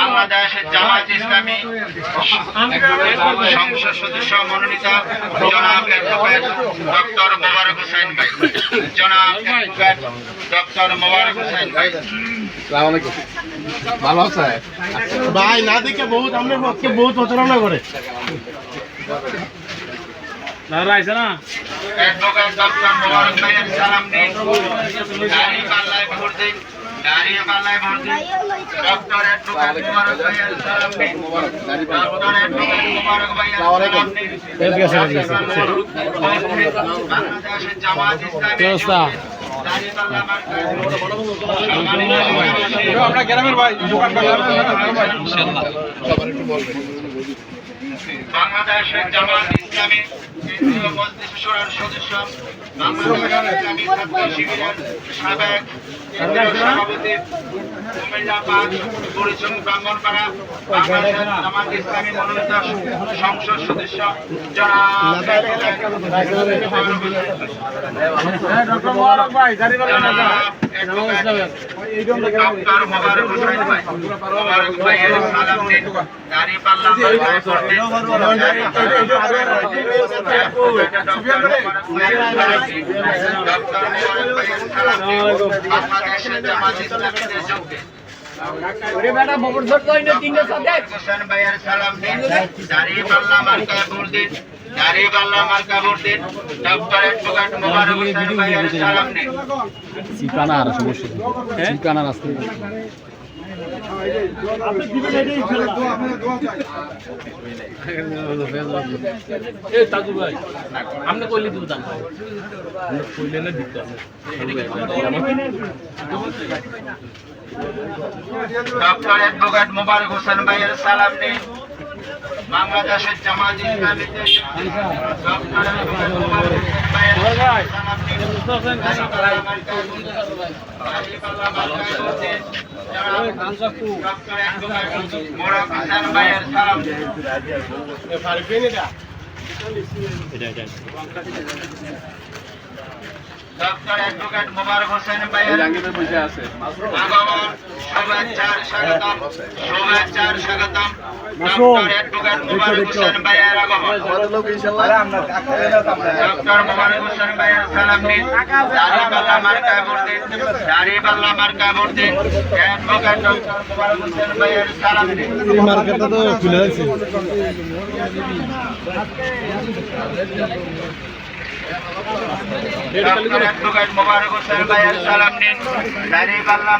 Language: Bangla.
বাংলাদেশ জামায়াত ইসলামী সংসদ সদস্য মনোনীত জনাব অ্যাডভোকেট ডক্টর মোবারক হোসেন ভাই, জনাব অ্যাডভোকেট ডক্টর মোবারক হোসেন ভাই। আসসালামু আলাইকুম। ভালো আছে ভাই? না দেখে বহুত আমরা পক্ষে বহুত প্রতারণা করে অ্যাডভোকেট ডক্টর মোবারক ভাইয়ের সালাম নিন। দাঁড়িয়ে পাল্লায় ভোট দিন, দাঁড়িয়ে পাল্লায় ভোট দিন। ডক্টর অ্যাডভোকেট মোবারক ভাইয়ের সালাম নিন। ডক্টর অ্যাডভোকেট মোবারক ভাইয়ের সালাম নিন। বাংলাদেশের জামায়াত ইসলামী আমরা গ্রামের ভাই দোকান বাংলাদেশের জামায়াত ইসলামী কেন্দ্রীয় মজলিস শুরার সদস্য, বাংলাদেশ ইসলামী ছাত্র শিবিরের সাবেক কেন্দ্রীয় সভাপতি, কুমিল্লা ৫ পরিচম ব্রাহ্মণপাড়া, বাংলাদেশ জামায়াত ইসলামী মনোনীত সংসদ সদস্য জনাব ডক্টর মোবারক ভাই ডক্টর মোবারক হোসেন ভাই। মোবারক ভাইয়ের সালাম নিন। দাঁড়িয়ে পাল্লা মার্কায় ভোট দিন। বাংলাদেশের জামায়াত ইসলামীতে যোগ দিন। হোসেন ভাইয়ের সালাম দিন। দাঁড়িয়ে পাল্লা মার্কায় ভোট দিন। দাঁড়িয়ে পাল্লা মার্কা ভোট দিন। ডক্টর অ্যাডভোকেট মোবারক হোসেন ভাইয়ের সালাম নিন। ঠিকানার সমস্যা ঠিকানার আসতে আপনি কইলে দিব দাম কইলে না দিতে ডক্টর অ্যাডভোকেট মোবারক হোসেন ভাইয়ের সালাম নিন। বাংলাদেশের জামায়াত ইসলামীতে ডক্টর অ্যাডভোকেট মোবারক হোসেন ভাইয়ের সালাম নিন। ডক্টর অ্যাডভোকেট মোবারক হোসেন ভাইয়ের সালাম নিন। ডক্টর অ্যাডভোকেট মোবারক হোসেন ভাইয়ের আগমন শুভেচ্ছার স্বাগতম, শুভেচ্ছার স্বাগতম। ডক্টর অ্যাডভোকেট মোবারক হোসেন ভাইয়ের আগমন। ডক্টর মোবারক হোসেন ভাইয়ের সালাম নিন। দাঁড়িপাল্লা মার্কায় ভোট দিন। দাঁড়িপাল্লা মার্কায় ভোট দিন। অ্যাডভোকেট ডক্টর মোবারক হোসেন ভাইয়ের সালাম নিন। মার্কেটটা তো খুলে আছে ডক্টর অ্যাডভোকেট মোবারক হোসেন ভাইয়ের সালাম নিন। দাঁড়িপাল্লা